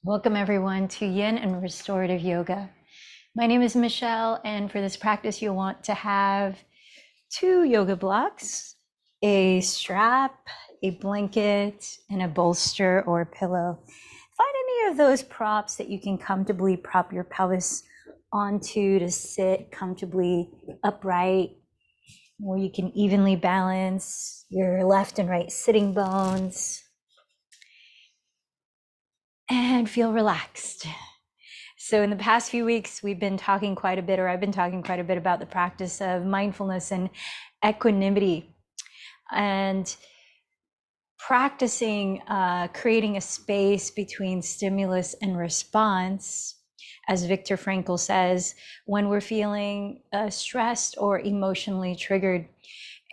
Welcome everyone to Yin and Restorative Yoga. My name is Michelle, and for this practice, you'll want to have two yoga blocks, a strap, a blanket, and a bolster or pillow. Find any of those props that you can comfortably prop your pelvis onto to sit comfortably upright, where you can evenly balance your left and right sitting bones and feel relaxed. So in the past few weeks, we've been talking quite a bit, or I've been talking quite a bit about the practice of mindfulness and equanimity, and practicing creating a space between stimulus and response, as Viktor Frankl says, when we're feeling stressed or emotionally triggered.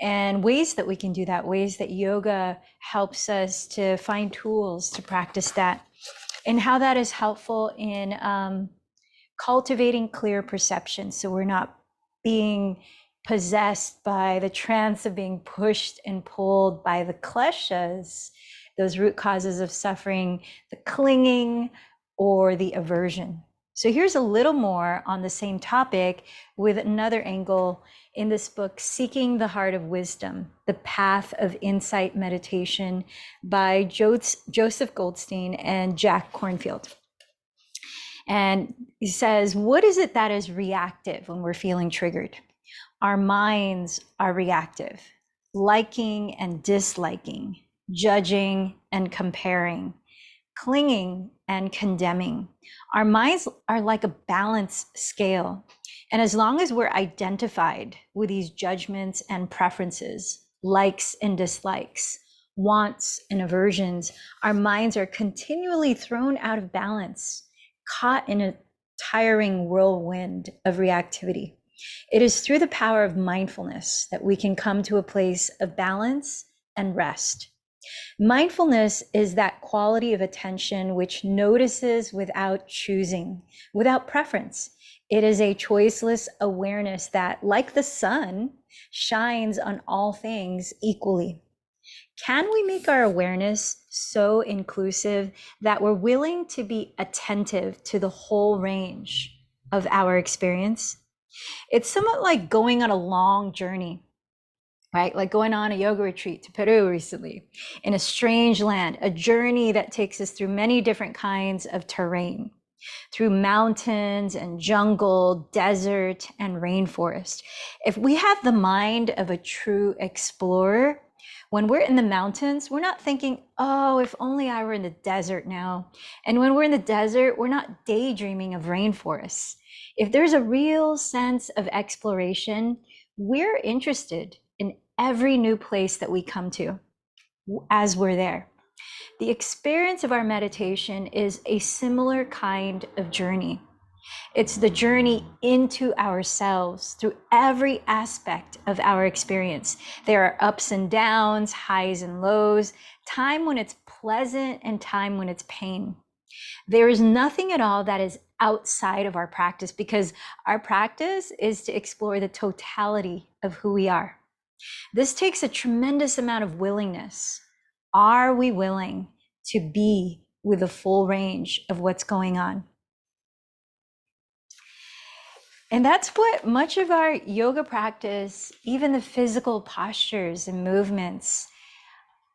And ways that we can do that, ways that yoga helps us to find tools to practice that, and how that is helpful in cultivating clear perception, so we're not being possessed by the trance of being pushed and pulled by the kleshas, those root causes of suffering, the clinging or the aversion. So here's a little more on the same topic with another angle in this book, Seeking the Heart of Wisdom, The Path of Insight Meditation by Joseph Goldstein and Jack Kornfield. And he says, what is it that is reactive when we're feeling triggered? Our minds are reactive, liking and disliking, judging and comparing, clinging and condemning. Our minds are like a balance scale. And as long as we're identified with these judgments and preferences, likes and dislikes, wants and aversions, our minds are continually thrown out of balance, caught in a tiring whirlwind of reactivity. It is through the power of mindfulness that we can come to a place of balance and rest. Mindfulness is that quality of attention which notices without choosing, without preference. It is a choiceless awareness that, like the sun, shines on all things equally. Can we make our awareness so inclusive that we're willing to be attentive to the whole range of our experience? It's somewhat like going on a long journey, right? Like going on a yoga retreat to Peru recently in a strange land, a journey that takes us through many different kinds of terrain, through mountains and jungle, desert and rainforest. If we have the mind of a true explorer, when we're in the mountains, we're not thinking, oh, if only I were in the desert now. And when we're in the desert, we're not daydreaming of rainforests. If there's a real sense of exploration, we're interested in every new place that we come to as we're there. The experience of our meditation is a similar kind of journey. It's the journey into ourselves through every aspect of our experience. There are ups and downs, highs and lows, time when it's pleasant and time when it's pain. There is nothing at all that is outside of our practice, because our practice is to explore the totality of who we are. This takes a tremendous amount of willingness. Are we willing to be with the full range of what's going on? And that's what much of our yoga practice, even the physical postures and movements,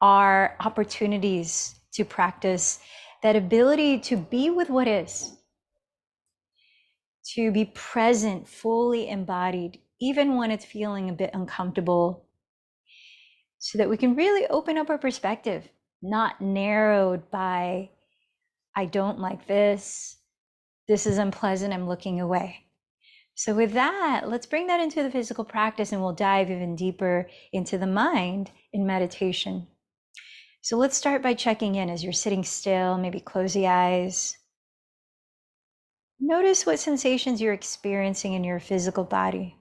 are opportunities to practice that ability to be with what is, to be present, fully embodied, even when it's feeling a bit uncomfortable, so that we can really open up our perspective, not narrowed by, I don't like this is unpleasant, I'm looking away. So with that, let's bring that into the physical practice, and we'll dive even deeper into the mind in meditation. So let's start by checking in as you're sitting still, maybe close the eyes. Notice what sensations you're experiencing in your physical body.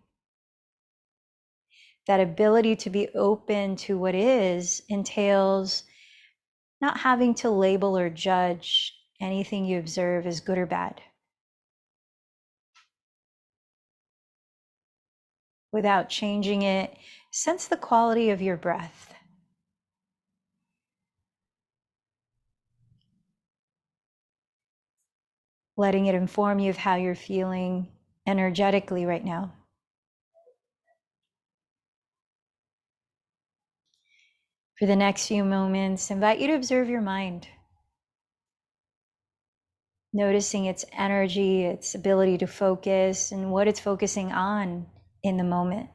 That ability to be open to what is entails not having to label or judge anything you observe as good or bad. Without changing it, sense the quality of your breath. letting it inform you of how you're feeling energetically right now. For the next few moments, I invite you to observe your mind, noticing its energy, its ability to focus, and what it's focusing on in the moment.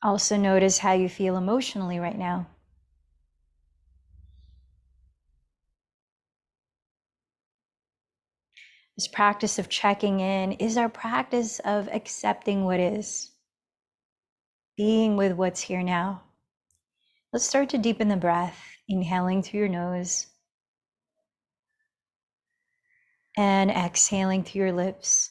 Also notice how you feel emotionally right now. This practice of checking in is our practice of accepting what is, being with what's here now. Let's start to deepen the breath, inhaling through your nose and exhaling through your lips.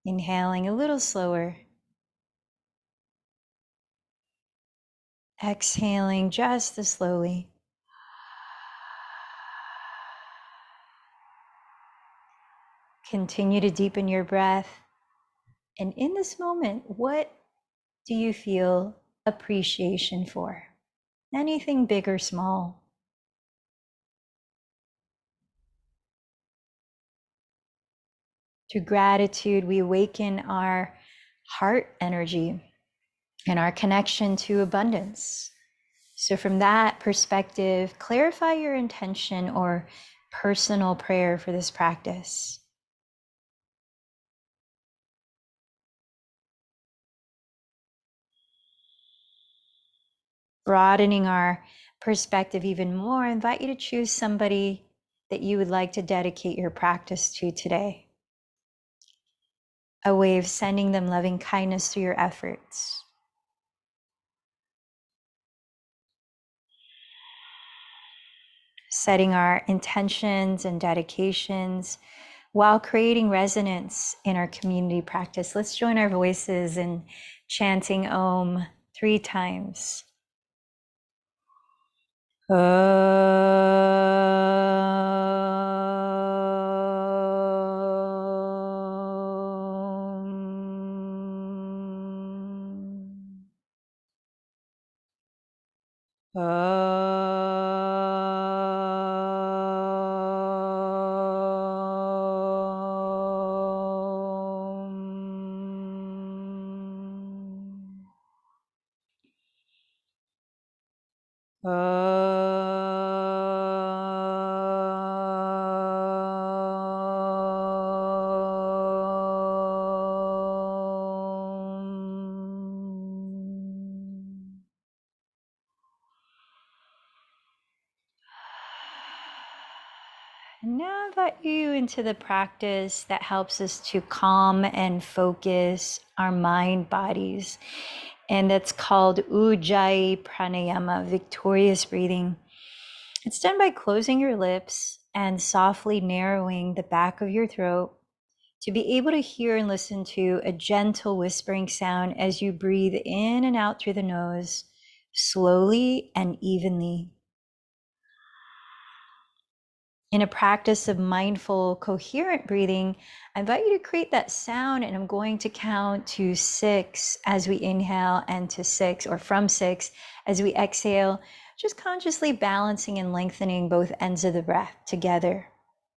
Inhaling a little slower. Exhaling just as slowly. Continue to deepen your breath. And in this moment, what do you feel appreciation for? Anything big or small? Through gratitude, we awaken our heart energy and our connection to abundance. So from that perspective, clarify your intention or personal prayer for this practice. Broadening our perspective even more, I invite you to choose somebody that you would like to dedicate your practice to today. A way of sending them loving kindness through your efforts. Setting our intentions and dedications while creating resonance in our community practice. Let's join our voices in chanting Om 3 times. And now I invite you into the practice that helps us to calm and focus our mind bodies. And that's called Ujjayi Pranayama, victorious breathing. It's done by closing your lips and softly narrowing the back of your throat to be able to hear and listen to a gentle whispering sound as you breathe in and out through the nose, slowly and evenly. In a practice of mindful, coherent breathing, I invite you to create that sound, and I'm going to count to 6 as we inhale and to 6, or from 6 as we exhale, just consciously balancing and lengthening both ends of the breath together.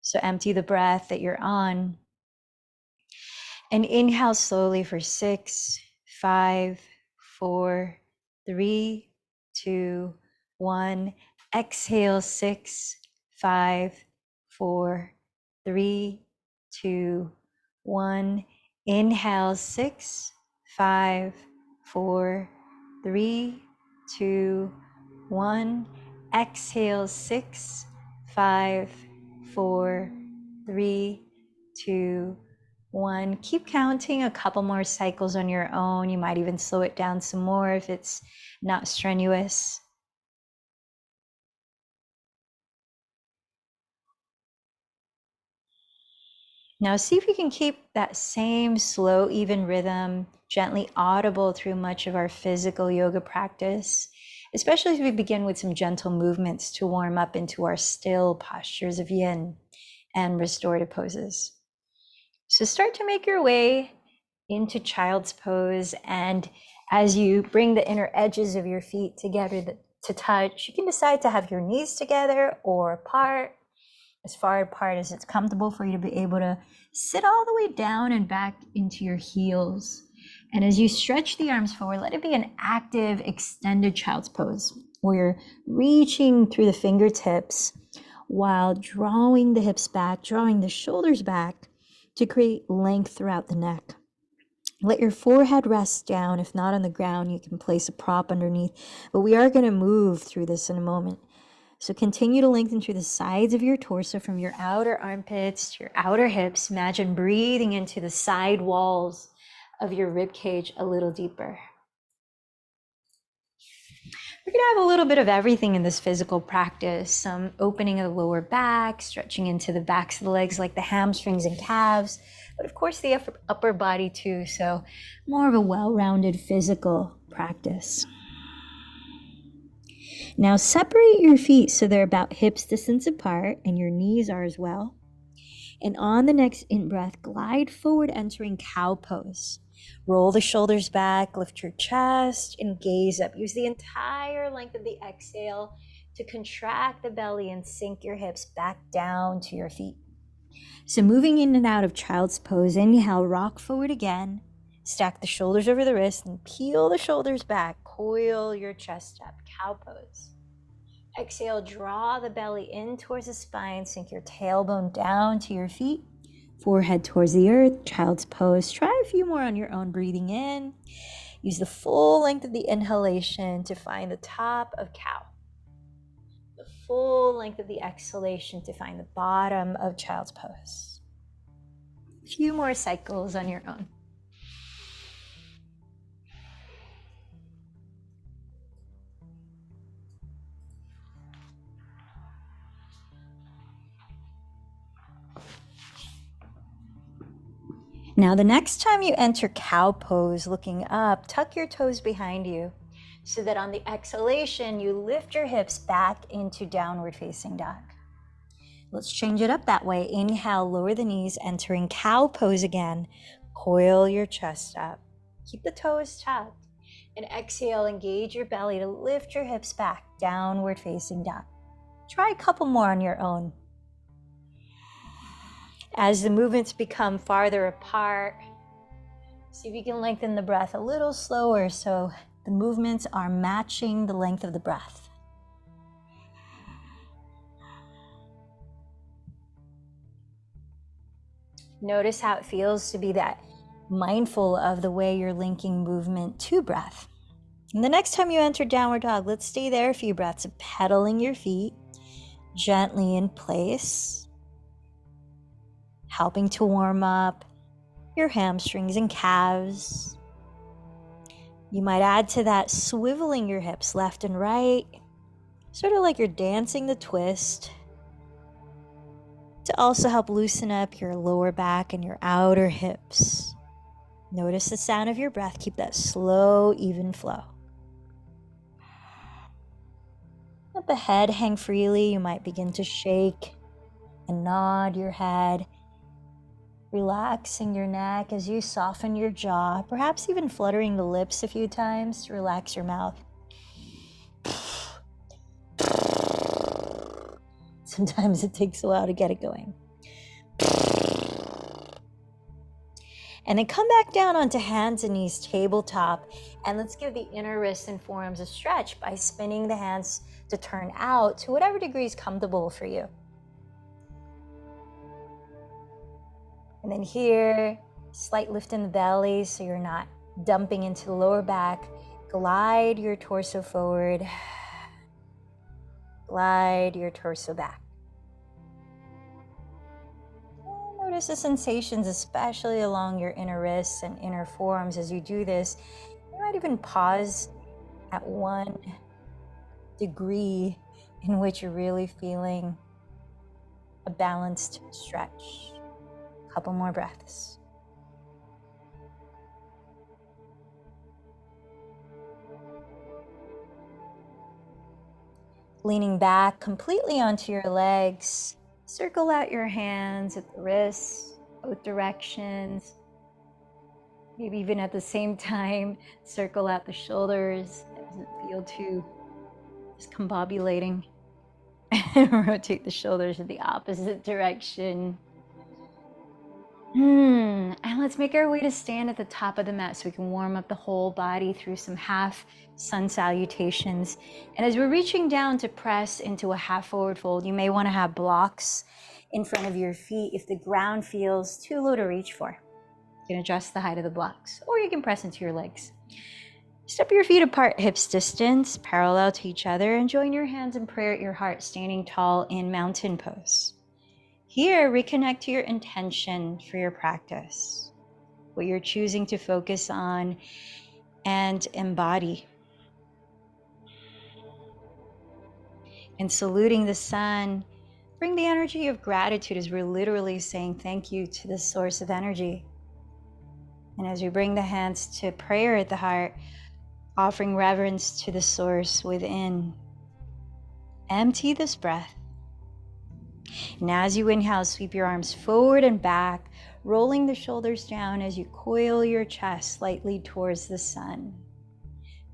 So empty the breath that you're on and inhale slowly for 6, 5, 4, 3, 2, 1. Exhale 6, 5, 4, 3, 2, 1. Inhale 6, 5, 4, 3, 2, 1. Exhale 6, 5, 4, 3, 2, 1. Keep counting a couple more cycles on your own. You might even slow it down some more if it's not strenuous. Now see if you can keep that same slow, even rhythm gently audible through much of our physical yoga practice, especially as we begin with some gentle movements to warm up into our still postures of yin and restorative poses. So start to make your way into child's pose. And as you bring the inner edges of your feet together to touch, you can decide to have your knees together or apart, as far apart as it's comfortable for you to be able to sit all the way down and back into your heels. And as you stretch the arms forward, let it be an active, extended child's pose, where you're reaching through the fingertips while drawing the hips back, drawing the shoulders back to create length throughout the neck. Let your forehead rest down. If not on the ground, you can place a prop underneath. But we are going to move through this in a moment. So continue to lengthen through the sides of your torso from your outer armpits to your outer hips. Imagine breathing into the side walls of your rib cage a little deeper. We're going to have a little bit of everything in this physical practice. Some opening of the lower back, stretching into the backs of the legs like the hamstrings and calves, but of course the upper body too. So more of a well-rounded physical practice. Now separate your feet so they're about hips distance apart and your knees are as well. And on the next in-breath, glide forward, entering cow pose. Roll the shoulders back, lift your chest, and gaze up. Use the entire length of the exhale to contract the belly and sink your hips back down to your feet. So moving in and out of child's pose, inhale, rock forward again. Stack the shoulders over the wrists and peel the shoulders back. Coil your chest up, cow pose. Exhale, draw the belly in towards the spine, sink your tailbone down to your feet, forehead towards the earth, child's pose. Try a few more on your own, breathing in. Use the full length of the inhalation to find the top of cow. The full length of the exhalation to find the bottom of child's pose. A few more cycles on your own. Now, the next time you enter cow pose, looking up, tuck your toes behind you so that on the exhalation, you lift your hips back into downward facing dog. Let's change it up that way. Inhale, lower the knees, entering cow pose again. Coil your chest up. Keep the toes tucked. And exhale, engage your belly to lift your hips back, downward facing dog. Try a couple more on your own. As the movements become farther apart, see if you can lengthen the breath a little slower so the movements are matching the length of the breath. Notice how it feels to be that mindful of the way you're linking movement to breath. And the next time you enter downward dog, let's stay there a few breaths of pedaling your feet gently in place, helping to warm up your hamstrings and calves. You might add to that swiveling your hips left and right, sort of like you're dancing the twist, to also help loosen up your lower back and your outer hips. Notice the sound of your breath. Keep that slow, even flow. Let the head hang freely. You might begin to shake and nod your head, relaxing your neck as you soften your jaw, perhaps even fluttering the lips a few times to relax your mouth. Sometimes it takes a while to get it going. And then come back down onto hands and knees, tabletop, and let's give the inner wrists and forearms a stretch by spinning the hands to turn out to whatever degree is comfortable for you. And then here, slight lift in the belly so you're not dumping into the lower back. Glide your torso forward. Glide your torso back. And notice the sensations, especially along your inner wrists and inner forearms as you do this. You might even pause at one degree in which you're really feeling a balanced stretch. Couple more breaths. Leaning back completely onto your legs, circle out your hands at the wrists, both directions. Maybe even at the same time, circle out the shoulders. It doesn't feel too discombobulating. Rotate the shoulders in the opposite direction. And let's make our way to stand at the top of the mat so we can warm up the whole body through some half sun salutations. And as we're reaching down to press into a half forward fold, you may want to have blocks in front of your feet if the ground feels too low to reach for. You can adjust the height of the blocks, or you can press into your legs. Step your feet apart, hips distance, parallel to each other, and join your hands in prayer at your heart, standing tall in mountain pose. Here, reconnect to your intention for your practice, what you're choosing to focus on and embody. And saluting the sun, bring the energy of gratitude as we're literally saying thank you to the source of energy. And as we bring the hands to prayer at the heart, offering reverence to the source within. Empty this breath. And as you inhale, sweep your arms forward and back, rolling the shoulders down as you coil your chest slightly towards the sun.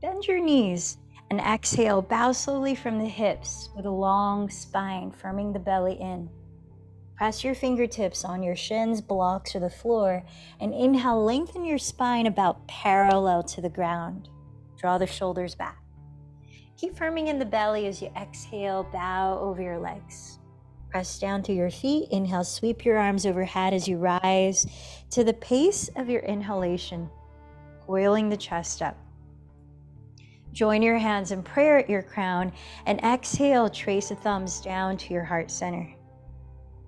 Bend your knees and exhale, bow slowly from the hips with a long spine, firming the belly in. Press your fingertips on your shins, blocks, or the floor, and inhale, lengthen your spine about parallel to the ground. Draw the shoulders back. Keep firming in the belly as you exhale, bow over your legs. Press down to your feet. Inhale, sweep your arms overhead as you rise to the pace of your inhalation, coiling the chest up. Join your hands in prayer at your crown and exhale, trace the thumbs down to your heart center.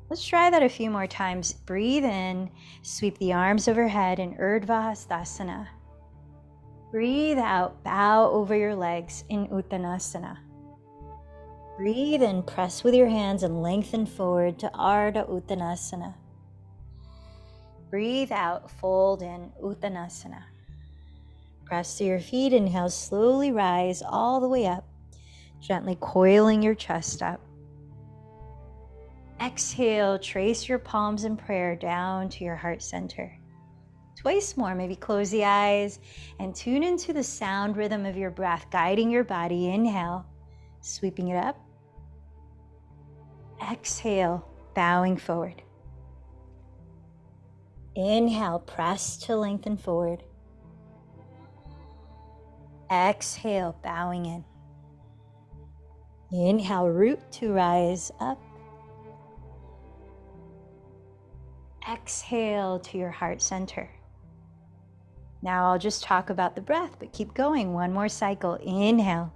Let's try that a few more times. Breathe in, sweep the arms overhead in Urdhva Hastasana. Breathe out, bow over your legs in Uttanasana. Breathe in, press with your hands and lengthen forward to Ardha Uttanasana. Breathe out, fold in Uttanasana. Press to your feet, inhale, slowly rise all the way up, gently coiling your chest up. Exhale, trace your palms in prayer down to your heart center. Twice more, maybe close the eyes and tune into the sound rhythm of your breath, guiding your body. Inhale, sweeping it up. Exhale, bowing forward. Inhale, press to lengthen forward. Exhale, bowing in. Inhale, root to rise up. Exhale to your heart center. Now I'll just talk about the breath, but keep going. One more cycle. Inhale.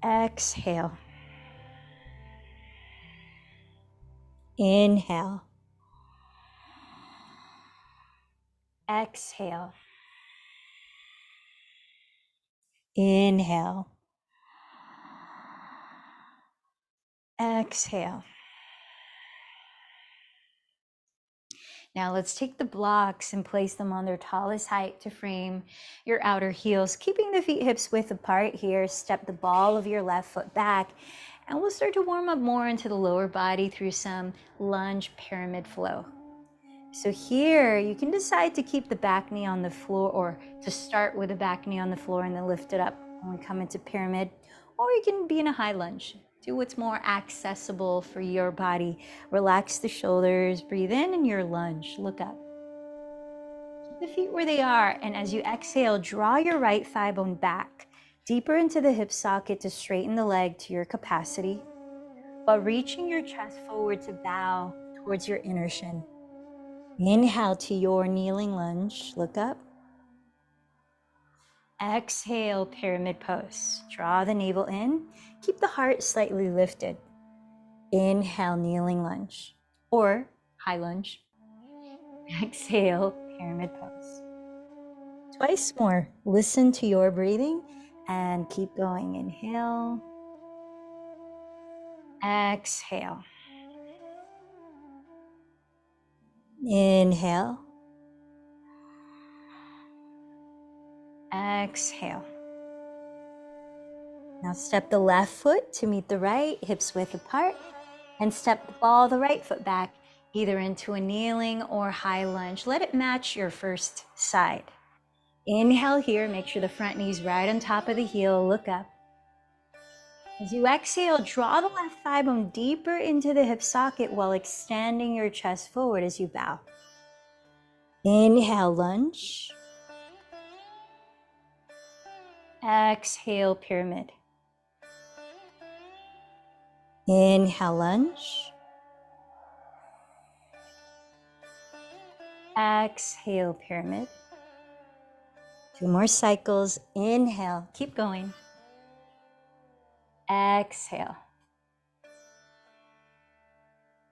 Exhale. Inhale. Exhale. Inhale. Exhale. Now let's take the blocks and place them on their tallest height to frame your outer heels, keeping the feet hips width apart here. Step the ball of your left foot back, and we'll start to warm up more into the lower body through some lunge pyramid flow. So here you can decide to keep the back knee on the floor, or to start with the back knee on the floor and then lift it up when we come into pyramid, or you can be in a high lunge. Do what's more accessible for your body. Relax the shoulders, breathe in your lunge, look up. Keep the feet where they are, and as you exhale, draw your right thigh bone back, deeper into the hip socket to straighten the leg to your capacity, while reaching your chest forward to bow towards your inner shin. Inhale to your kneeling lunge, look up. Exhale, pyramid pose. Draw the navel in, keep the heart slightly lifted. Inhale, kneeling lunge or high lunge. Exhale, pyramid pose. Twice more. Listen to your breathing and keep going. Inhale. Exhale. Inhale. Exhale. Now step the left foot to meet the right, hips width apart, and step the ball of the right foot back either into a kneeling or high lunge. Let it match your first side. Inhale here, make sure the front knee's right on top of the heel, look up. As you exhale, draw the left thigh bone deeper into the hip socket while extending your chest forward as you bow. Inhale, lunge. Exhale, pyramid. Inhale, lunge. Exhale, pyramid. 2 more cycles. Inhale, keep going. Exhale.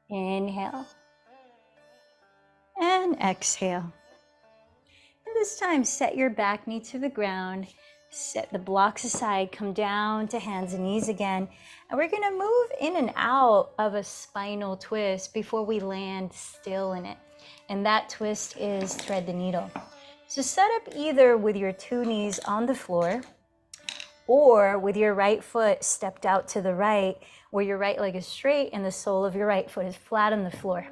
Inhale. And exhale. And this time, set your back knee to the ground. Set the blocks aside, come down to hands and knees again. And we're gonna move in and out of a spinal twist before we land still in it. And that twist is thread the needle. So set up either with your 2 knees on the floor or with your right foot stepped out to the right, where your right leg is straight and the sole of your right foot is flat on the floor.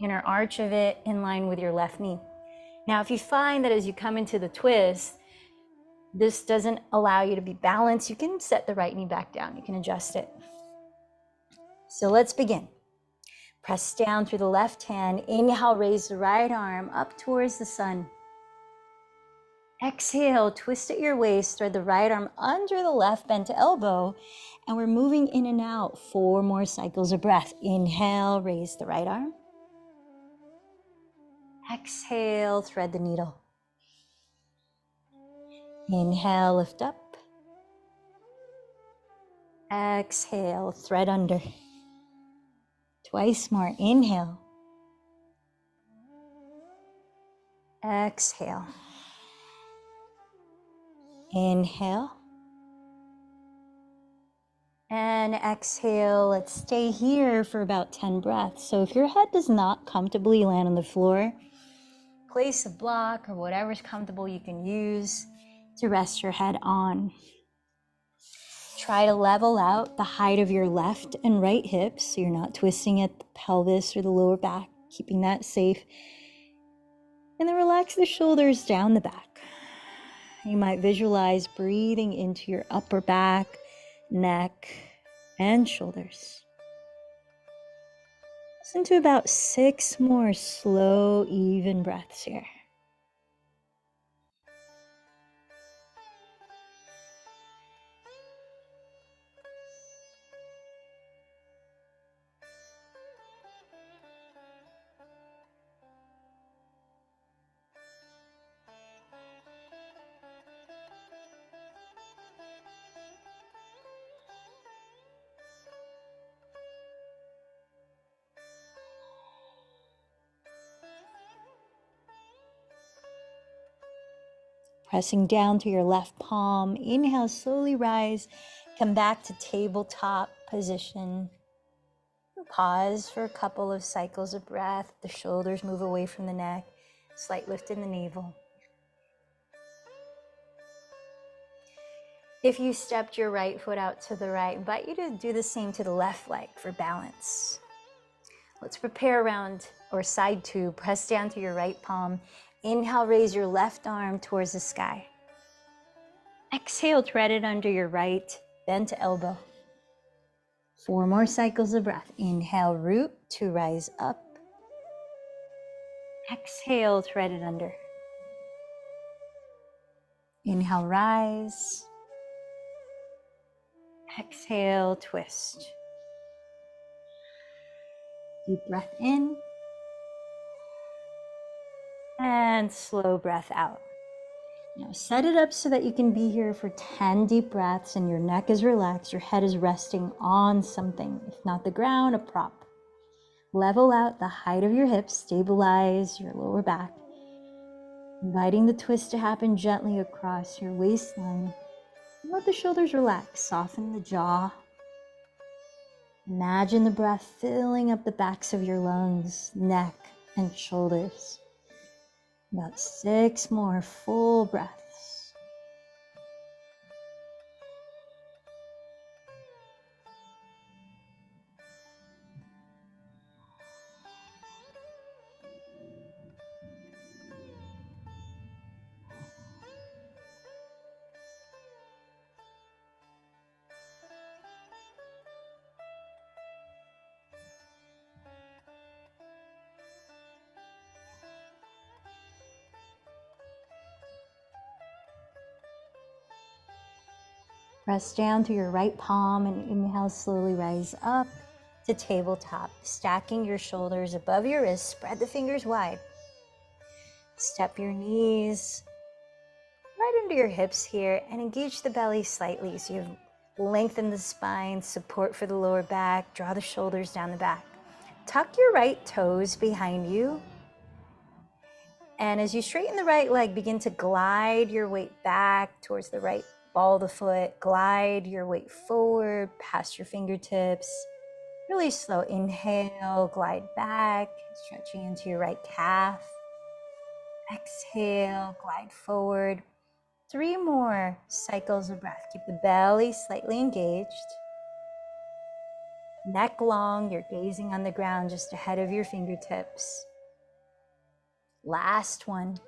Inner arch of it in line with your left knee. Now, if you find that as you come into the twist, this doesn't allow you to be balanced, you can set the right knee back down. You can adjust it. So let's begin. Press down through the left hand. Inhale, raise the right arm up towards the sun. Exhale, twist at your waist, thread the right arm under the left, bend to elbow, and we're moving in and out. 4 more cycles of breath. Inhale, raise the right arm. Exhale, thread the needle. Inhale, lift up. Exhale, thread under. Twice more. Inhale. Exhale. Inhale. And exhale. Let's stay here for about 10 breaths. So if your head does not comfortably land on the floor, place a block or whatever's comfortable you can use to rest your head on. Try to level out the height of your left and right hips so you're not twisting at the pelvis or the lower back, keeping that safe. And then relax the shoulders down the back. You might visualize breathing into your upper back, neck, and shoulders. Listen to about 6 more slow, even breaths here. Pressing down through your left palm. Inhale, slowly rise. Come back to tabletop position. Pause for a couple of cycles of breath. The shoulders move away from the neck. Slight lift in the navel. If you stepped your right foot out to the right, I invite you to do the same to the left leg for balance. Let's prepare around or side two. Press down to your right palm. Inhale, raise your left arm towards the sky. Exhale, thread it under your right, bend to elbow. 4 more cycles of breath. Inhale, root to rise up. Exhale, thread it under. Inhale, rise. Exhale, twist. Deep breath in. And slow breath out. Now set it up so that you can be here for 10 deep breaths and your neck is relaxed, your head is resting on something, if not the ground, a prop. Level out the height of your hips, stabilize your lower back, inviting the twist to happen gently across your waistline. Let the shoulders relax, soften the jaw. Imagine the breath filling up the backs of your lungs, neck, and shoulders. About 6 more full breaths. Press down through your right palm and inhale, slowly rise up to tabletop, stacking your shoulders above your wrists, spread the fingers wide. Step your knees right into your hips here and engage the belly slightly so you have lengthen the spine, support for the lower back, draw the shoulders down the back. Tuck your right toes behind you. And as you straighten the right leg, begin to glide your weight back towards the right ball of the foot. Glide your weight forward past your fingertips. Really slow. Inhale, glide back, stretching into your right calf. Exhale, glide forward. 3 more cycles of breath. Keep the belly slightly engaged. Neck long, you're gazing on the ground just ahead of your fingertips. Last one.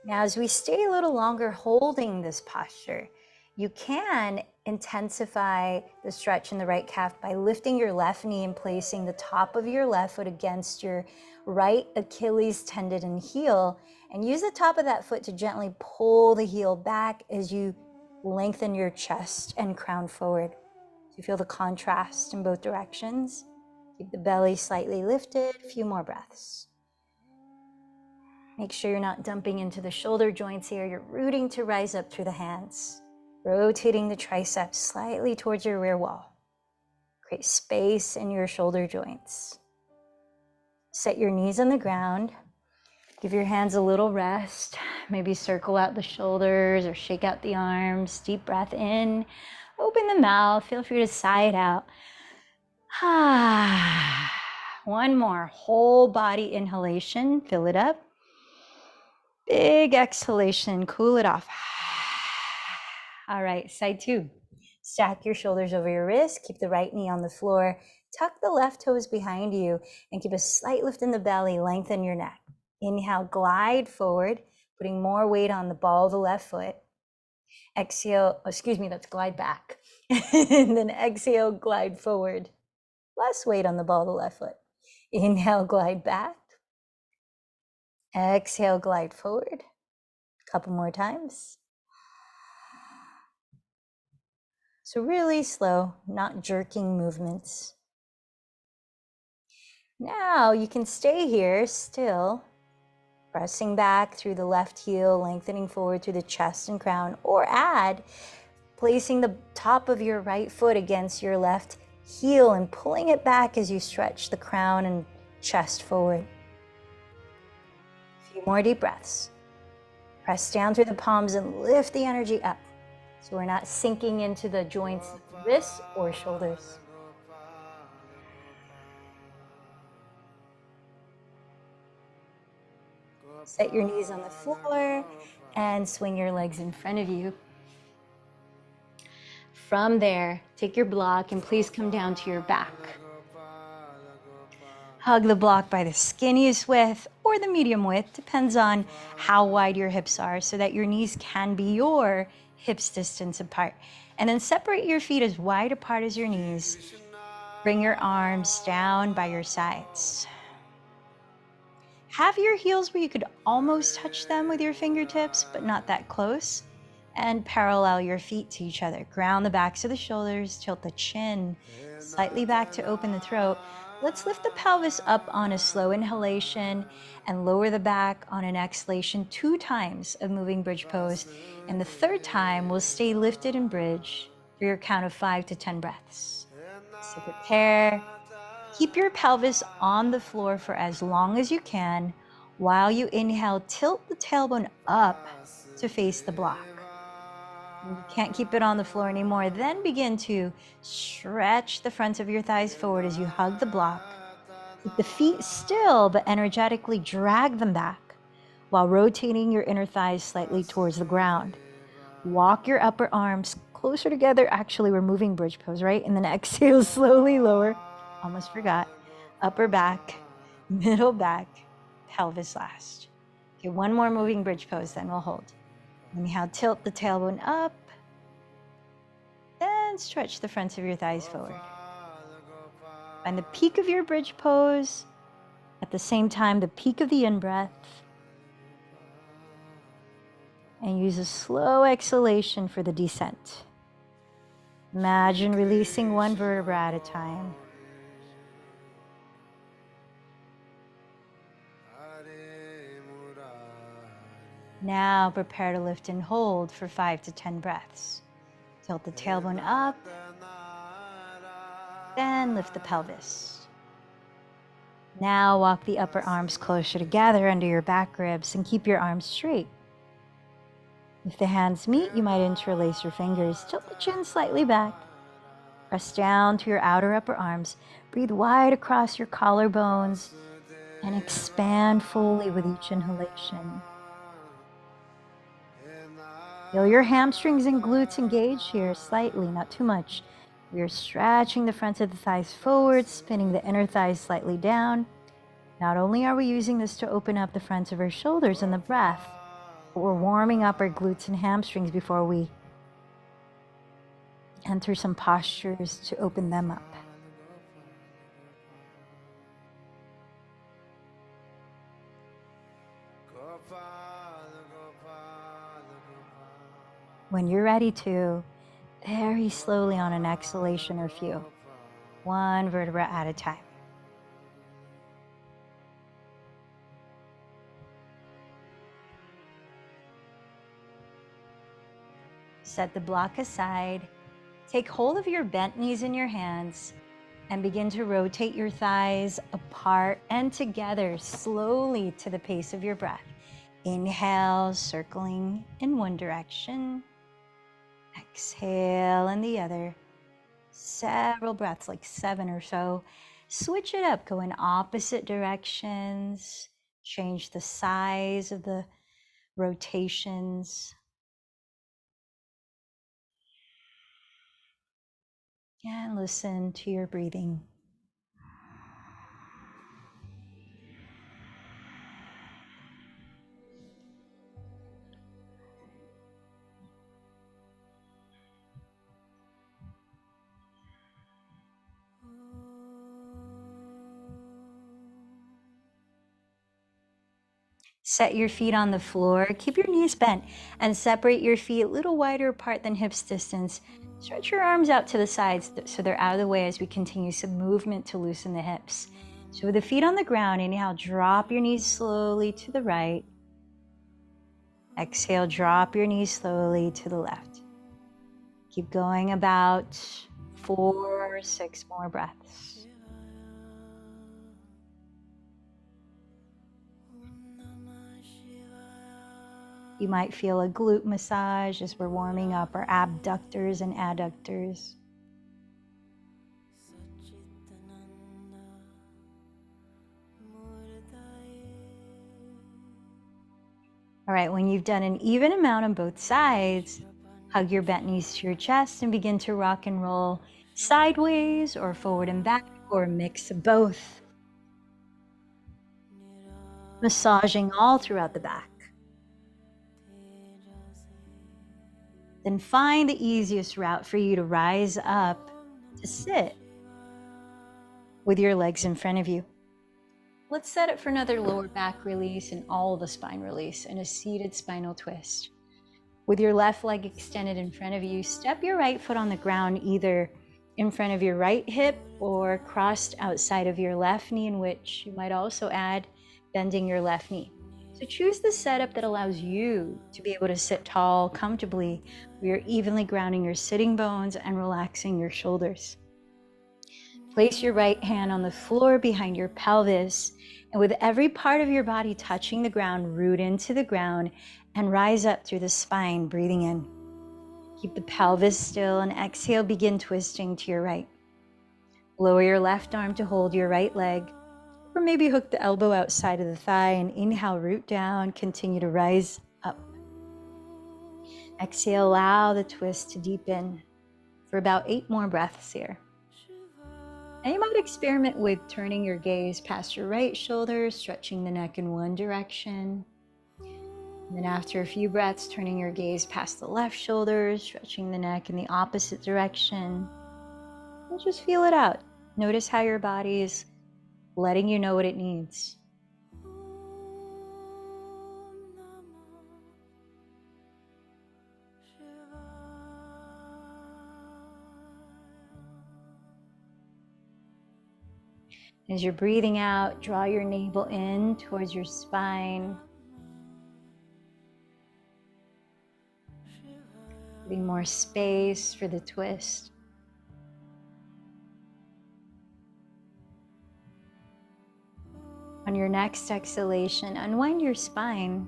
Now, as we stay a little longer holding this posture, you can intensify the stretch in the right calf by lifting your left knee and placing the top of your left foot against your right Achilles tendon and heel, and use the top of that foot to gently pull the heel back as you lengthen your chest and crown forward. So you feel the contrast in both directions. Keep the belly slightly lifted. A few more breaths. Make sure you're not dumping into the shoulder joints here. You're rooting to rise up through the hands. Rotating the triceps slightly towards your rear wall. Create space in your shoulder joints. Set your knees on the ground. Give your hands a little rest. Maybe circle out the shoulders or shake out the arms. Deep breath in. Open the mouth. Feel free to sigh it out. One more. Whole body inhalation. Fill it up. Big exhalation. Cool it off. All right, side 2. Stack your shoulders over your wrist. Keep the right knee on the floor. Tuck the left toes behind you and keep a slight lift in the belly. Lengthen your neck. Inhale, glide forward, putting more weight on the ball of the left foot. Exhale, that's glide back. And then exhale, glide forward. Less weight on the ball of the left foot. Inhale, glide back. Exhale, glide forward. A couple more times. So really slow, not jerking movements. Now you can stay here still, pressing back through the left heel, lengthening forward through the chest and crown, or add placing the top of your right foot against your left heel and pulling it back as you stretch the crown and chest forward. A few more deep breaths. Press down through the palms and lift the energy up. So we're not sinking into the joints of the wrists or shoulders. Set your knees on the floor and swing your legs in front of you. From there, take your block and please come down to your back. Hug the block by the skinniest width or the medium width, depends on how wide your hips are, so that your knees can be your hips distance apart. And then separate your feet as wide apart as your knees. Bring your arms down by your sides. Have your heels where you could almost touch them with your fingertips, but not that close. And parallel your feet to each other. Ground the backs of the shoulders, tilt the chin slightly back to open the throat. Let's lift the pelvis up on a slow inhalation and lower the back on an exhalation 2 times of moving bridge pose. And the 3rd time, we'll stay lifted in bridge for your count of 5 to 10 breaths. So prepare. Keep your pelvis on the floor for as long as you can. While you inhale, tilt the tailbone up to face the block. When you can't keep it on the floor anymore, then begin to stretch the front of your thighs forward as you hug the block. Keep the feet still, but energetically drag them back while rotating your inner thighs slightly towards the ground. Walk your upper arms closer together. Actually, we're moving bridge pose, right? And then exhale, slowly lower. Almost forgot. Upper back, middle back, pelvis last. Okay, one more moving bridge pose, then we'll hold. Inhale, tilt the tailbone up. Then stretch the fronts of your thighs forward. Find the peak of your bridge pose. At the same time, the peak of the in-breath. And use a slow exhalation for the descent. Imagine releasing one vertebra at a time. Now prepare to lift and hold for 5 to 10 breaths. Tilt the tailbone up, then lift the pelvis. Now walk the upper arms closer together under your back ribs and keep your arms straight. If the hands meet, you might interlace your fingers. Tilt the chin slightly back. Press down to your outer upper arms. Breathe wide across your collarbones and expand fully with each inhalation. Feel your hamstrings and glutes engage here slightly, not too much. We are stretching the front of the thighs forward, spinning the inner thighs slightly down. Not only are we using this to open up the fronts of our shoulders and the breath, but we're warming up our glutes and hamstrings before we enter some postures to open them up. When you're ready to, very slowly on an exhalation or few, one vertebra at a time. Set the block aside. Take hold of your bent knees in your hands and begin to rotate your thighs apart and together slowly to the pace of your breath. Inhale, circling in one direction. Exhale in the other. Several breaths, like 7 or so. Switch it up, go in opposite directions. Change the size of the rotations. And listen to your breathing. Set your feet on the floor, keep your knees bent, and separate your feet a little wider apart than hips distance. Stretch your arms out to the sides so they're out of the way as we continue some movement to loosen the hips. So with the feet on the ground, inhale, drop your knees slowly to the right. Exhale, drop your knees slowly to the left. Keep going about 4 or 6 more breaths. You might feel a glute massage as we're warming up our abductors and adductors. All right, when you've done an even amount on both sides, hug your bent knees to your chest and begin to rock and roll sideways or forward and back or a mix of both. Massaging all throughout the back. Then find the easiest route for you to rise up to sit with your legs in front of you. Let's set it for another lower back release and all the spine release and a seated spinal twist. With your left leg extended in front of you, step your right foot on the ground, either in front of your right hip or crossed outside of your left knee, in which you might also add bending your left knee. So choose the setup that allows you to be able to sit tall comfortably, where you're evenly grounding your sitting bones and relaxing your shoulders. Place your right hand on the floor behind your pelvis, and with every part of your body touching the ground, root into the ground and rise up through the spine, breathing in. Keep the pelvis still and exhale, begin twisting to your right. Lower your left arm to hold your right leg, or maybe hook the elbow outside of the thigh and inhale, root down, continue to rise up. Exhale, allow the twist to deepen for about 8 more breaths here. And you might experiment with turning your gaze past your right shoulder, stretching the neck in one direction. And then after a few breaths, turning your gaze past the left shoulder, stretching the neck in the opposite direction. And just feel it out. Notice how your body is letting you know what it needs. As you're breathing out, draw your navel in towards your spine, giving more space for the twist. On your next exhalation, unwind your spine,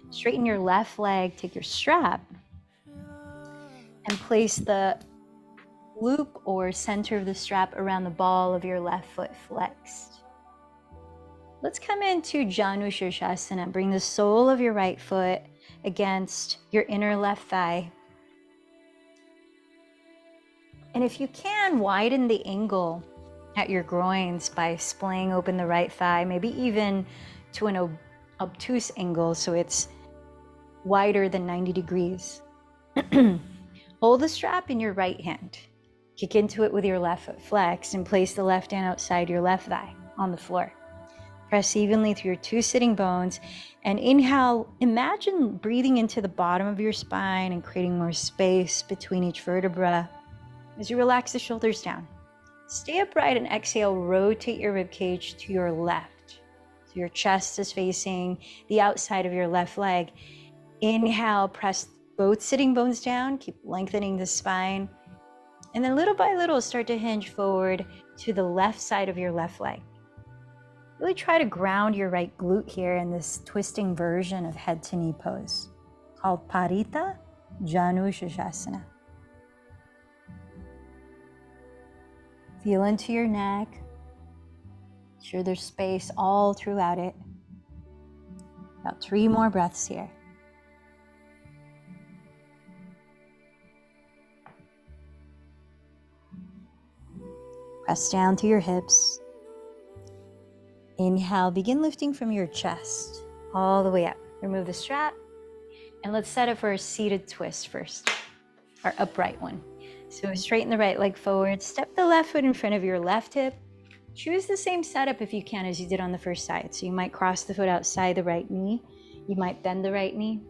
straighten your left leg, take your strap, and place the loop or center of the strap around the ball of your left foot flexed. Let's come into Janu Shirshasana. Bring the sole of your right foot against your inner left thigh. And if you can, widen the angle at your groins by splaying open the right thigh, maybe even to an obtuse angle so it's wider than 90 degrees. Hold the strap in your right hand. Kick into it with your left foot flexed and place the left hand outside your left thigh on the floor. Press evenly through your two sitting bones and inhale. Imagine breathing into the bottom of your spine and creating more space between each vertebra as you relax the shoulders down. Stay upright and exhale, rotate your ribcage to your left. So your chest is facing the outside of your left leg. Inhale, press both sitting bones down, keep lengthening the spine. And then little by little, start to hinge forward to the left side of your left leg. Really try to ground your right glute here in this twisting version of head to knee pose called Parita Janu Shirshasana. Feel into your neck. Make sure there's space all throughout it. About 3 more breaths here. Press down to your hips. Inhale, begin lifting from your chest all the way up. Remove the strap, and let's set it for a seated twist first, our upright one. So straighten the right leg forward, step the left foot in front of your left hip. Choose the same setup if you can as you did on the first side. So you might cross the foot outside the right knee. You might bend the right knee.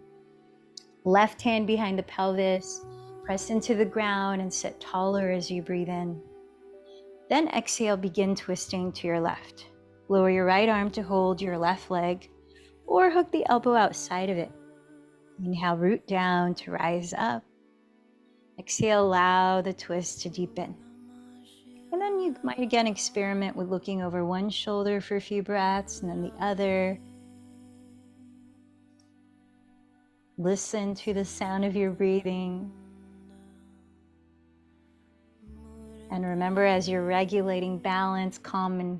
Left hand behind the pelvis, press into the ground and sit taller as you breathe in. Then exhale, begin twisting to your left. Lower your right arm to hold your left leg or hook the elbow outside of it. Inhale, root down to rise up. Exhale, allow the twist to deepen. And then you might again experiment with looking over one shoulder for a few breaths and then the other. Listen to the sound of your breathing. And remember, as you're regulating balance, calm, and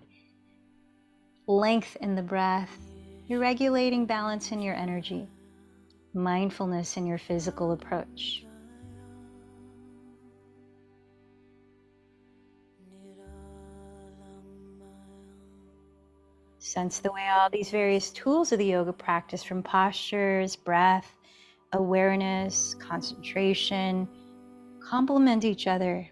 length in the breath, you're regulating balance in your energy, mindfulness in your physical approach. Sense the way all these various tools of the yoga practice, from postures, breath, awareness, concentration, complement each other.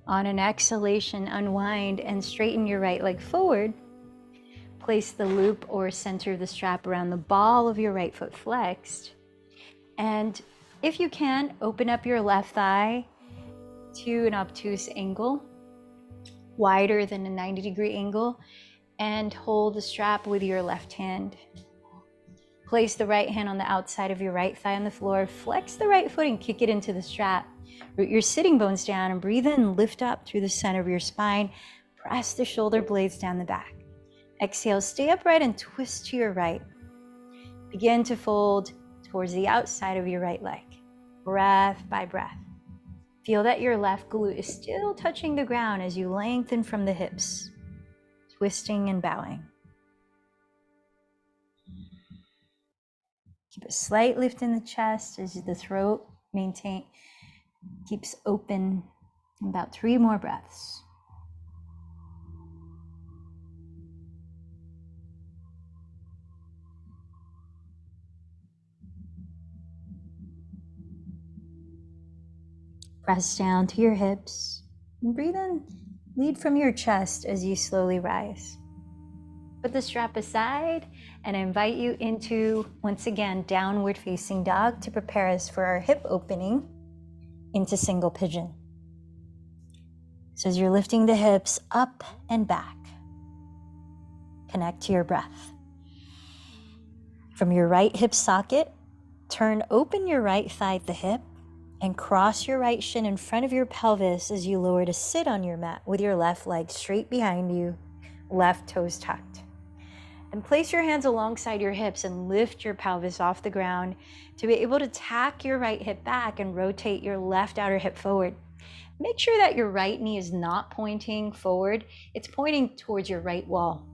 On an exhalation, unwind and straighten your right leg forward. Place the loop or center of the strap around the ball of your right foot flexed. And if you can, open up your left thigh to an obtuse angle, wider than a 90-degree angle, and hold the strap with your left hand. Place the right hand on the outside of your right thigh on the floor. Flex the right foot and kick it into the strap. Root your sitting bones down and breathe in, lift up through the center of your spine. Press the shoulder blades down the back. Exhale, stay upright and twist to your right. Begin to fold towards the outside of your right leg, breath by breath. Feel that your left glute is still touching the ground as you lengthen from the hips, twisting and bowing. Keep a slight lift in the chest as the throat keeps open. About 3 more breaths. Press down to your hips and breathe in. Lead from your chest as you slowly rise. Put the strap aside and I invite you into, once again, downward facing dog to prepare us for our hip opening into single pigeon. So as you're lifting the hips up and back, connect to your breath. From your right hip socket, turn open your right thigh at the hip and cross your right shin in front of your pelvis as you lower to sit on your mat with your left leg straight behind you, left toes tucked. And place your hands alongside your hips and lift your pelvis off the ground to be able to tack your right hip back and rotate your left outer hip forward. Make sure that your right knee is not pointing forward, it's pointing towards your right wall.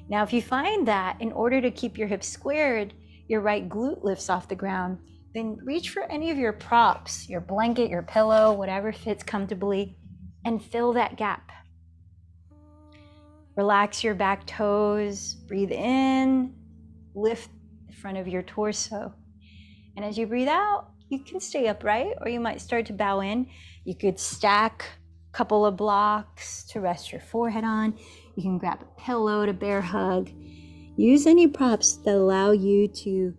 Now, if you find that in order to keep your hips squared, your right glute lifts off the ground, then reach for any of your props, your blanket, your pillow, whatever fits comfortably, and fill that gap. Relax your back toes, breathe in, lift the front of your torso. And as you breathe out, you can stay upright or you might start to bow in. You could stack a couple of blocks to rest your forehead on. You can grab a pillow to bear hug. Use any props that allow you to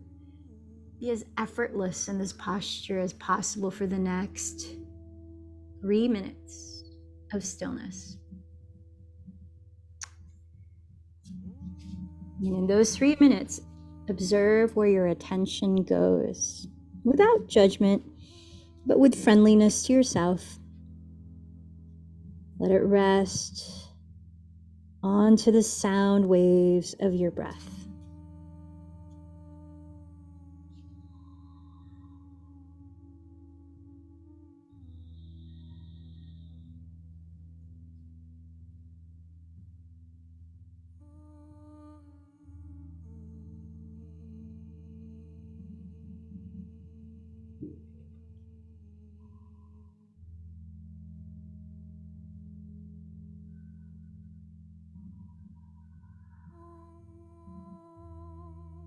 be as effortless in this posture as possible for the next 3 minutes of stillness. And in those 3 minutes, observe where your attention goes without judgment, but with friendliness to yourself. Let it rest onto the sound waves of your breath.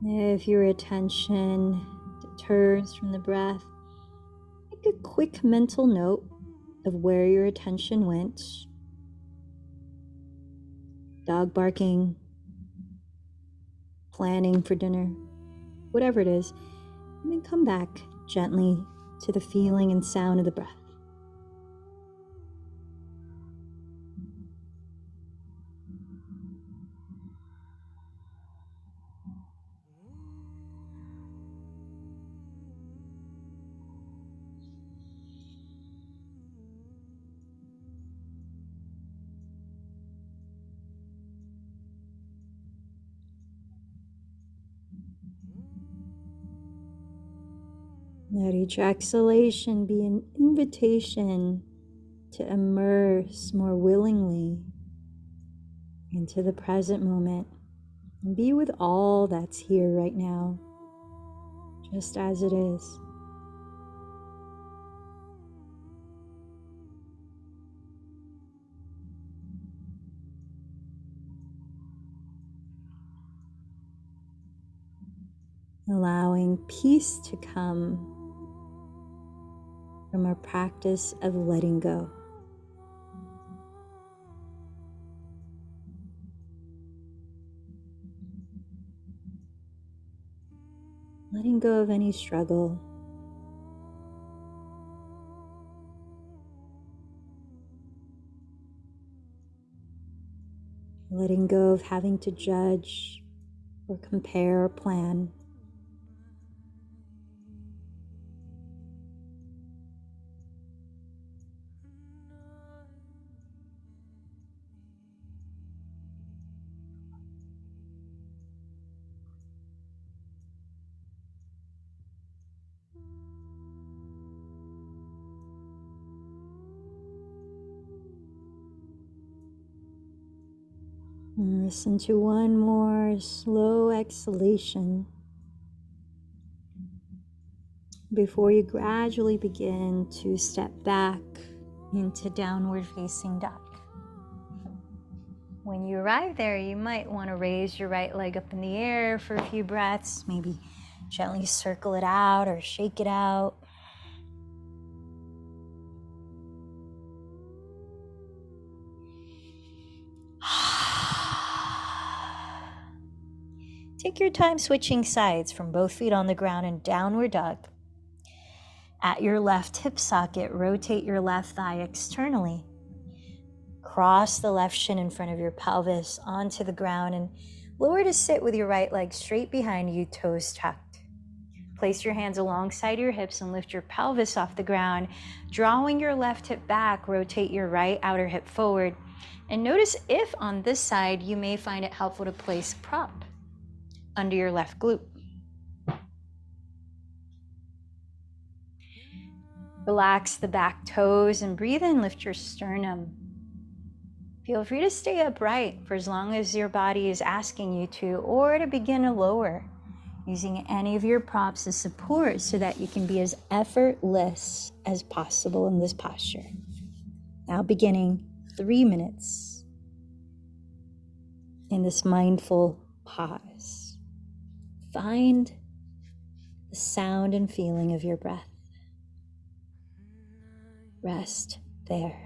If your attention deters from the breath, make a quick mental note of where your attention went. Dog barking, planning for dinner, whatever it is, and then come back gently to the feeling and sound of the breath. Let each exhalation be an invitation to immerse more willingly into the present moment and be with all that's here right now, just as it is. Allowing peace to come from our practice of letting go. Letting go of any struggle. Letting go of having to judge or compare or plan. And listen to one more slow exhalation before you gradually begin to step back into downward facing dog. When you arrive there, you might want to raise your right leg up in the air for a few breaths, maybe gently circle it out or shake it out. Take your time switching sides from both feet on the ground in downward dog. At your left hip socket, rotate your left thigh externally. Cross the left shin in front of your pelvis onto the ground and lower to sit with your right leg straight behind you, toes tucked. Place your hands alongside your hips and lift your pelvis off the ground. Drawing your left hip back, rotate your right outer hip forward. And notice if on this side you may find it helpful to place a prop under your left glute. Relax the back toes and breathe in, lift your sternum. Feel free to stay upright for as long as your body is asking you to, or to begin to lower, using any of your props as support so that you can be as effortless as possible in this posture. Now beginning 3 minutes in this mindful pause. Find the sound and feeling of your breath. Rest there.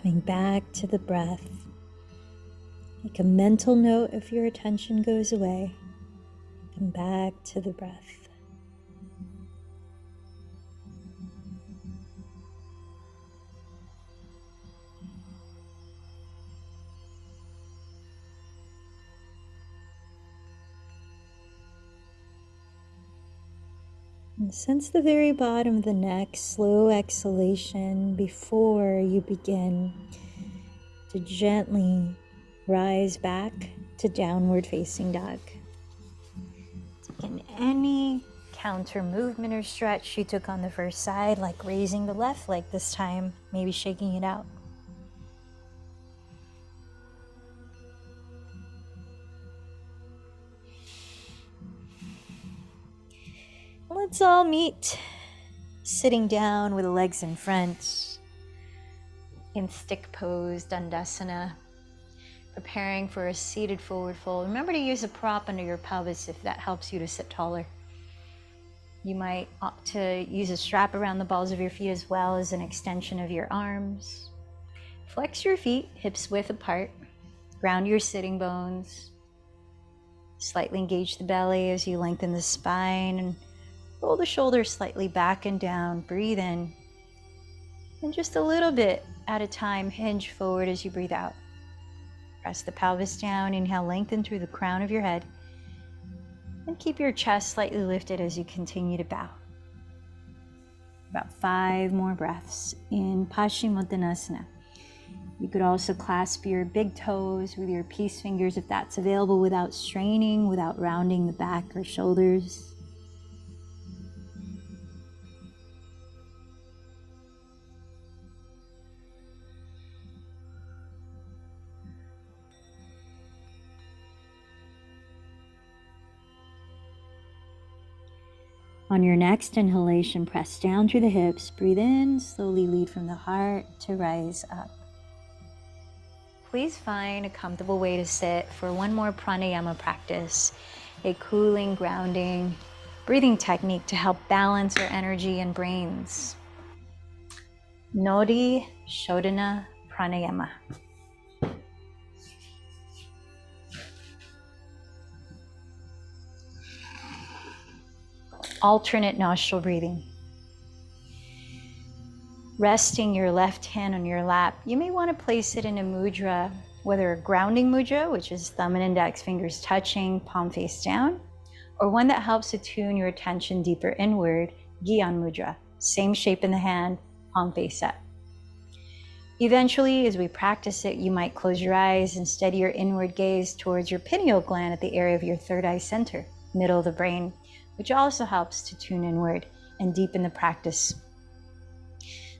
Coming back to the breath. Make a mental note if your attention goes away. Come back to the breath. And sense the very bottom of the neck, slow exhalation before you begin to gently rise back to downward facing dog. Taking any counter movement or stretch you took on the first side, like raising the left leg this time, maybe shaking it out. Let's all meet sitting down with the legs in front in stick pose, Dandasana, preparing for a seated forward fold. Remember to use a prop under your pelvis if that helps you to sit taller. You might opt to use a strap around the balls of your feet as well as an extension of your arms. Flex your feet, hips width apart. Ground your sitting bones. Slightly engage the belly as you lengthen the spine and roll the shoulders slightly back and down. Breathe in. And just a little bit at a time, hinge forward as you breathe out. Press the pelvis down. Inhale, lengthen through the crown of your head. And keep your chest slightly lifted as you continue to bow. About 5 more breaths in Paschimottanasana. You could also clasp your big toes with your peace fingers if that's available, without straining, without rounding the back or shoulders. On your next inhalation, press down through the hips. Breathe in, slowly lead from the heart to rise up. Please find a comfortable way to sit for one more pranayama practice, a cooling, grounding, breathing technique to help balance our energy and brains. Nodi Shodhana Pranayama. Alternate nostril breathing. Resting your left hand on your lap, you may want to place it in a mudra, whether a grounding mudra, which is thumb and index fingers touching, palm face down, or one that helps to tune your attention deeper inward, Gyan mudra, same shape in the hand, palm face up. Eventually, as we practice it, you might close your eyes and steady your inward gaze towards your pineal gland at the area of your third eye center, middle of the brain, which also helps to tune inward and deepen the practice.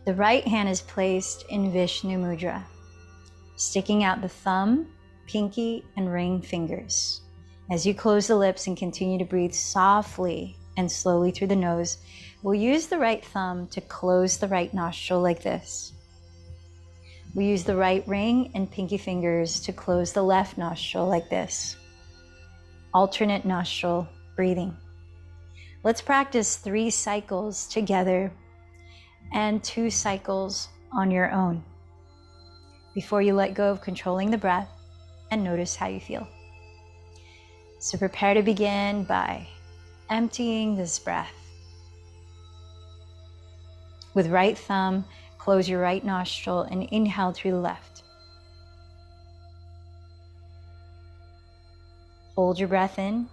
The right hand is placed in Vishnu Mudra, sticking out the thumb, pinky, and ring fingers. As you close the lips and continue to breathe softly and slowly through the nose, we'll use the right thumb to close the right nostril like this. We use the right ring and pinky fingers to close the left nostril like this. Alternate nostril breathing. Let's practice 3 cycles together and 2 cycles on your own before you let go of controlling the breath and notice how you feel. So prepare to begin by emptying this breath. With right thumb, close your right nostril and inhale through the left. Hold your breath in.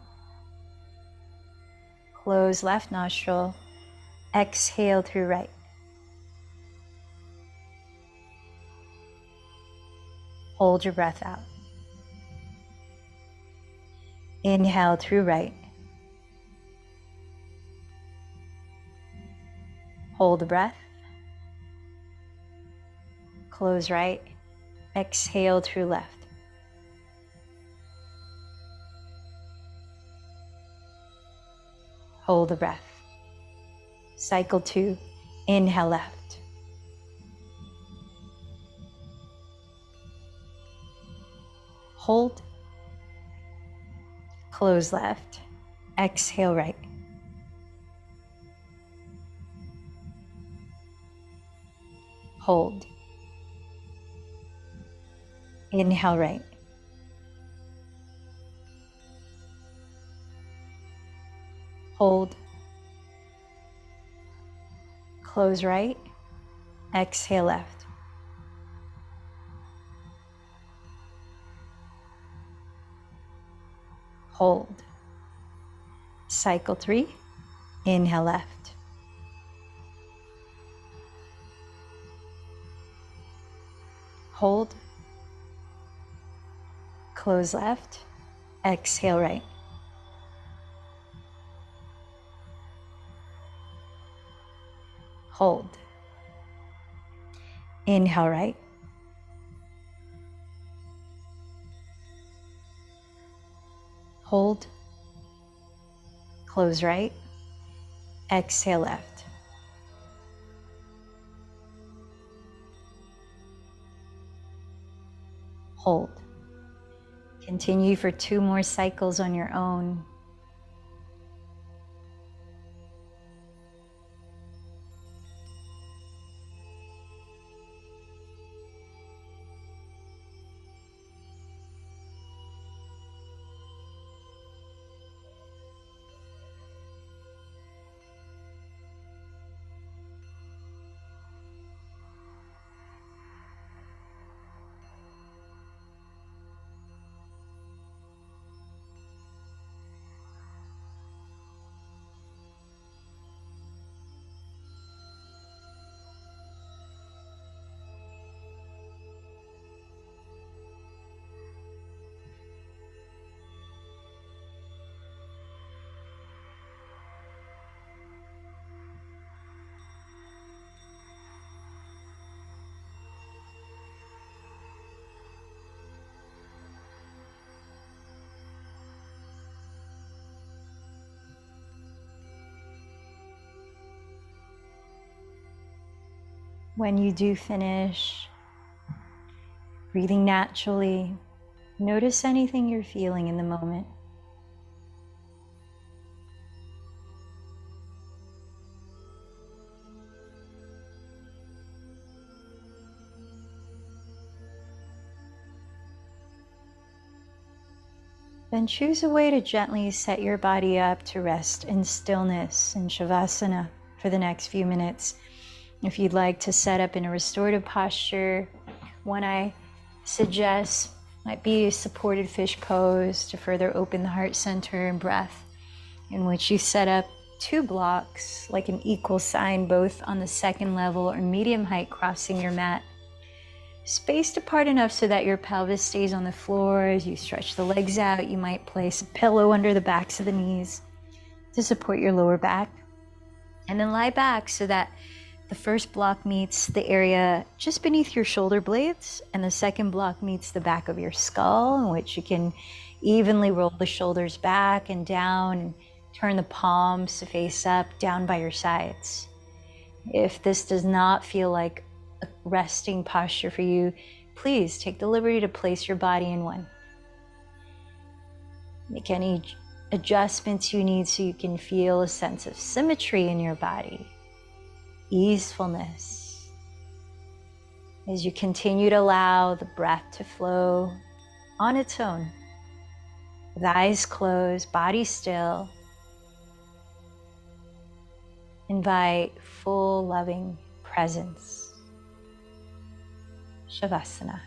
Close left nostril. Exhale through right. Hold your breath out. Inhale through right. Hold the breath. Close right. Exhale through left. Hold the breath. Cycle 2. Inhale left. Hold. Close left. Exhale right. Hold. Inhale right. Hold. Close right. Exhale left. Hold. Cycle 3. Inhale left. Hold. Close left. Exhale right. Hold. Inhale right. Hold. Close right. Exhale left. Hold. Continue for 2 more cycles on your own. When you do finish, breathing naturally, notice anything you're feeling in the moment. Then choose a way to gently set your body up to rest in stillness in Shavasana for the next few minutes. If you'd like to set up in a restorative posture, one I suggest might be a supported fish pose to further open the heart center and breath, in which you set up 2 blocks like an equal sign, both on the second level or medium height, crossing your mat, spaced apart enough so that your pelvis stays on the floor. As you stretch the legs out, you might place a pillow under the backs of the knees to support your lower back. And then lie back so that the first block meets the area just beneath your shoulder blades, and the second block meets the back of your skull, in which you can evenly roll the shoulders back and down and turn the palms to face up, down by your sides. If this does not feel like a resting posture for you, please take the liberty to place your body in one. Make any adjustments you need so you can feel a sense of symmetry in your body, easefulness, as you continue to allow the breath to flow on its own, with eyes closed, body still. Invite full loving presence. Shavasana.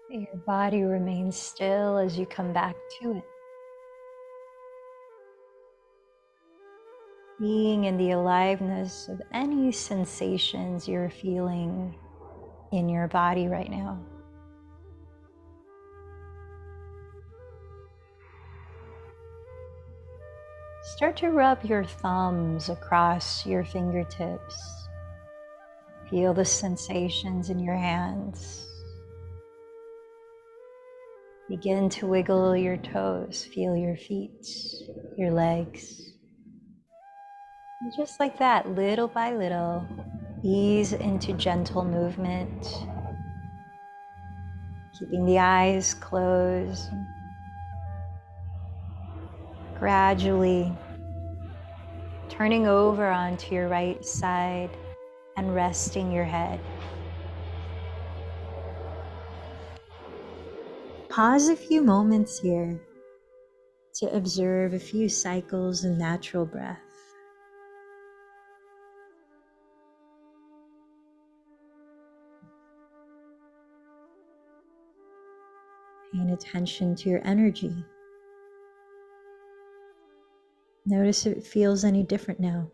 Your body remains still as you come back to it. Being in the aliveness of any sensations you're feeling in your body right now. Start to rub your thumbs across your fingertips. Feel the sensations in your hands. Begin to wiggle your toes. Feel your feet, your legs. And just like that, little by little, ease into gentle movement, keeping the eyes closed. Gradually turning over onto your right side and resting your head. Pause a few moments here to observe a few cycles of natural breath. Paying attention to your energy. Notice if it feels any different now.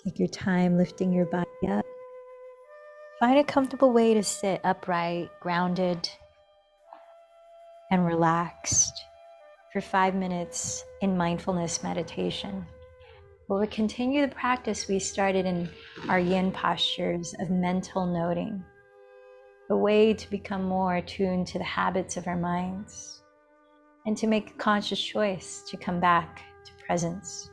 Take your time lifting your body up. Find a comfortable way to sit upright, grounded, and relaxed for 5 minutes in mindfulness meditation. We'll continue the practice we started in our yin postures of mental noting, a way to become more attuned to the habits of our minds and to make a conscious choice to come back to presence.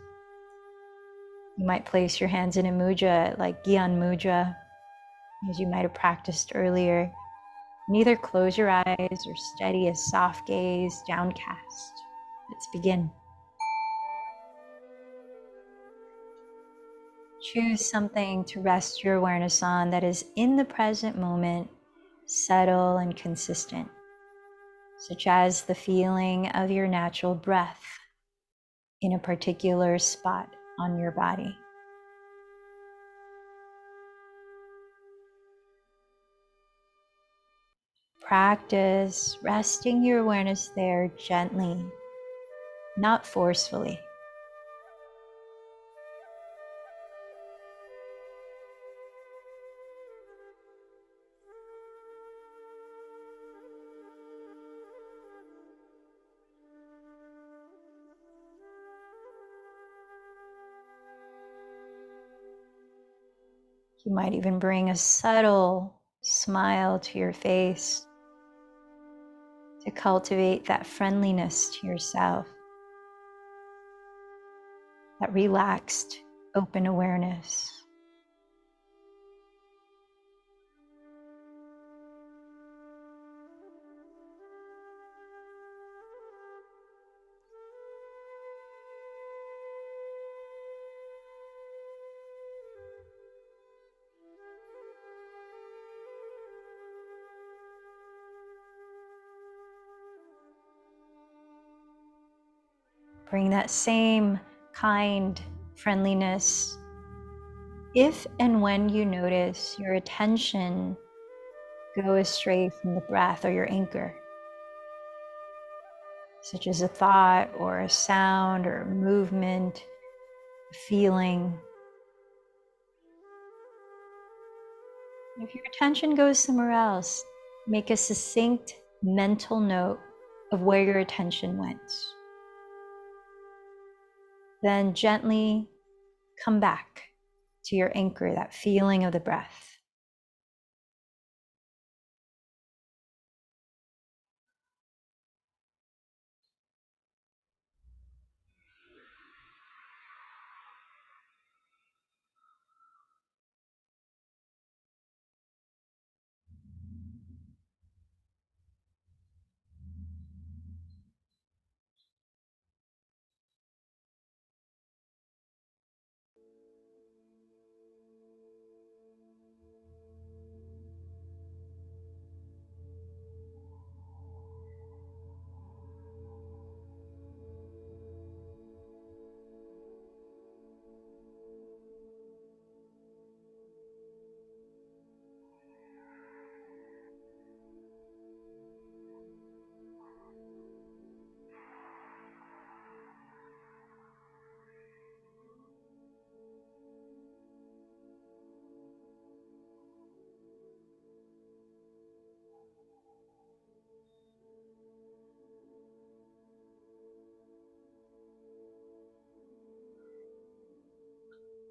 You might place your hands in a mudra like Gyan Mudra, as you might have practiced earlier, and either close your eyes or steady a soft gaze, downcast. Let's begin. Choose something to rest your awareness on that is in the present moment, subtle and consistent, such as the feeling of your natural breath in a particular spot on your body. Practice resting your awareness there gently, not forcefully. You might even bring a subtle smile to your face to cultivate that friendliness to yourself, that relaxed, open awareness. Bring that same kind friendliness if and when you notice your attention go astray from the breath or your anchor, such as a thought or a sound or a movement, a feeling. If your attention goes somewhere else, make a succinct mental note of where your attention went. Then gently come back to your anchor, that feeling of the breath.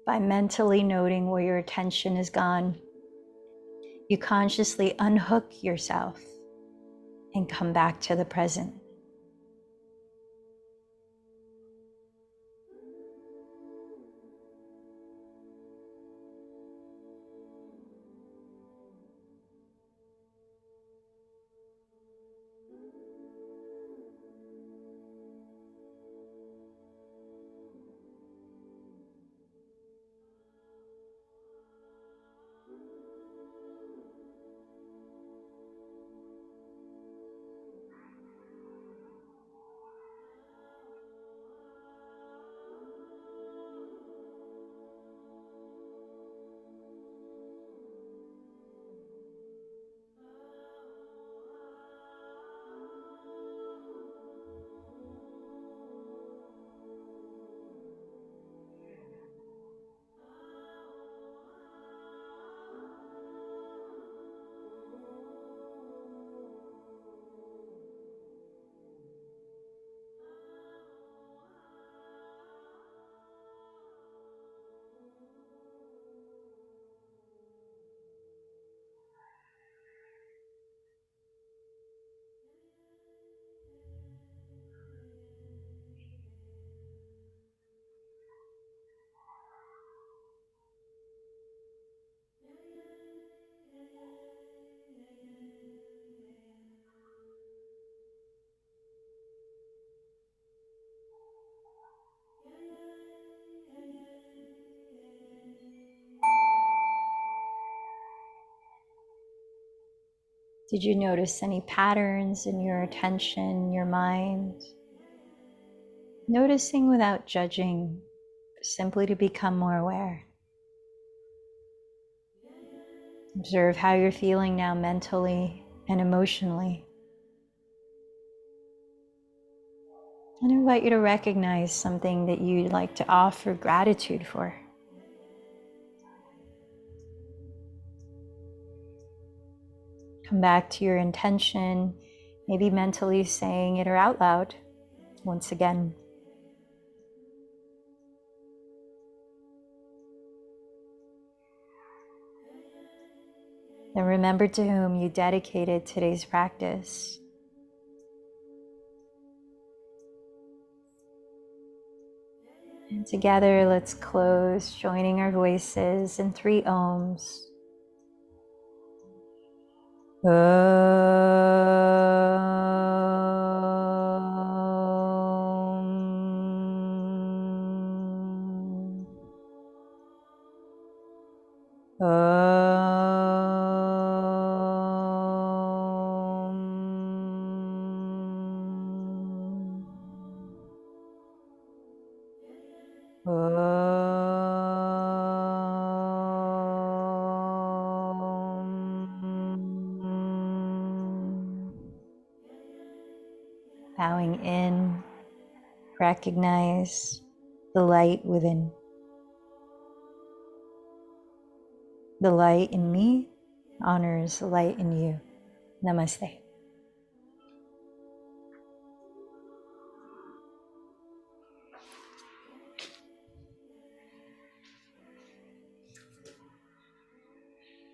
by mentally noting where your attention is gone, you consciously unhook yourself and come back to the present. Did you notice any patterns in your attention, your mind? Noticing without judging, simply to become more aware. Observe how you're feeling now mentally and emotionally. And I invite you to recognize something that you'd like to offer gratitude for. Come back to your intention, maybe mentally saying it or out loud once again. Then remember to whom you dedicated today's practice. And together, let's close, joining our voices in 3 ohms. Bowing in, recognize the light within. The light in me honors the light in you. Namaste.